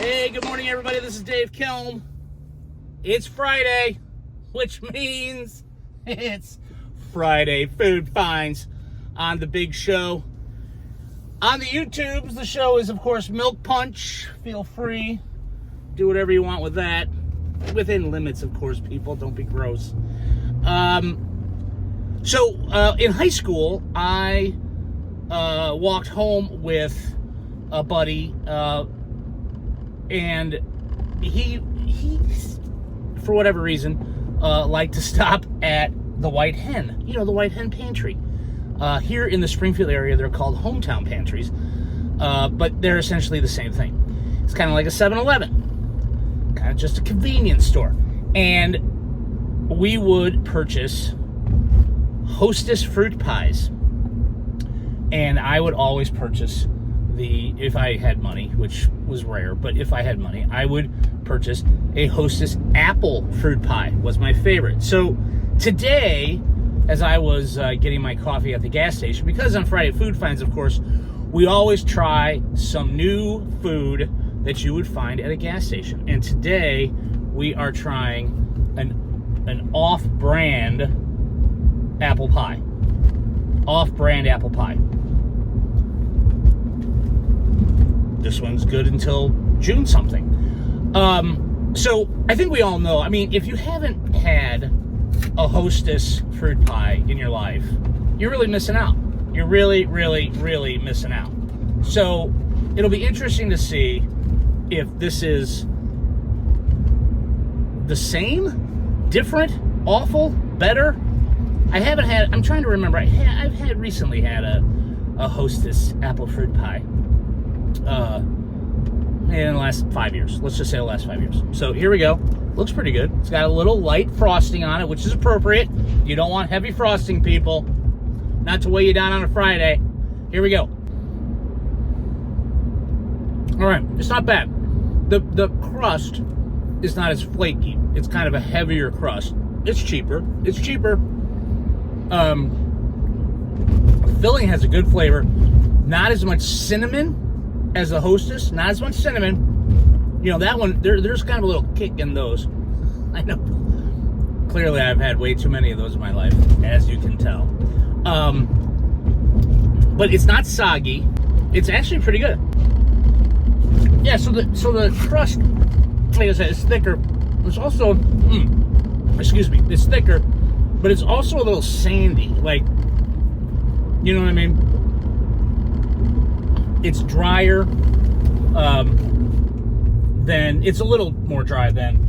Hey, good morning, everybody. This is Dave Kilm. It's Friday, which means it's Friday Food Finds on the big show. On the YouTubes, the show is, of course, Milk Punch. Feel free. Do whatever you want with that. Within limits, of course, people. Don't be gross. So, in high school, I walked home with a buddy, and he for whatever reason liked to stop at the White Hen. You know, the White Hen Pantry. Here in the Springfield area, they're called hometown pantries, but they're essentially the same thing. It's kind of like a 7-Eleven, kind of just a convenience store. And we would purchase Hostess fruit pies, and I would always purchase if I had money, which was rare, but if I had money, I would purchase a Hostess apple fruit pie. Was my favorite. So today, as I was getting my coffee at the gas station, because on Friday Food Finds, of course, we always try some new food that you would find at a gas station. And today, we are trying an off-brand apple pie. Off-brand apple pie. This one's good until June something. So I think we all know, I mean, if you haven't had a Hostess fruit pie in your life, you're really missing out. You're really, really, really missing out. So it'll be interesting to see if this is the same, different, awful, better. I'm trying to remember, I've recently had a Hostess apple fruit pie. In the last 5 years. Let's just say the last 5 years. So here we go. Looks pretty good. It's got a little light frosting on it, which is appropriate. You don't want heavy frosting, people. Not to weigh you down on a Friday. Here we go. All right, it's not bad. The crust is not as flaky. It's kind of a heavier crust. It's cheaper. Filling has a good flavor. Not as much cinnamon as the Hostess. Not as much cinnamon. You know, that one, there's kind of a little kick in those. I know. Clearly, I've had way too many of those in my life, as you can tell. But it's not soggy. It's actually pretty good. Yeah, so the crust, like I said, is thicker. It's also, it's thicker, but it's also a little sandy. Like, you know what I mean? It's drier it's a little more dry than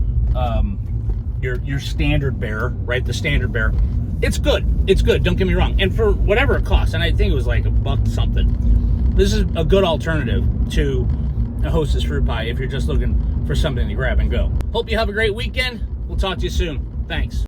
your standard bear, right? The standard bear. It's good. Don't get me wrong. And for whatever it costs, and I think it was like $1 something, this is a good alternative to a Hostess fruit pie if you're just looking for something to grab and go. Hope you have a great weekend. We'll talk to you soon. Thanks.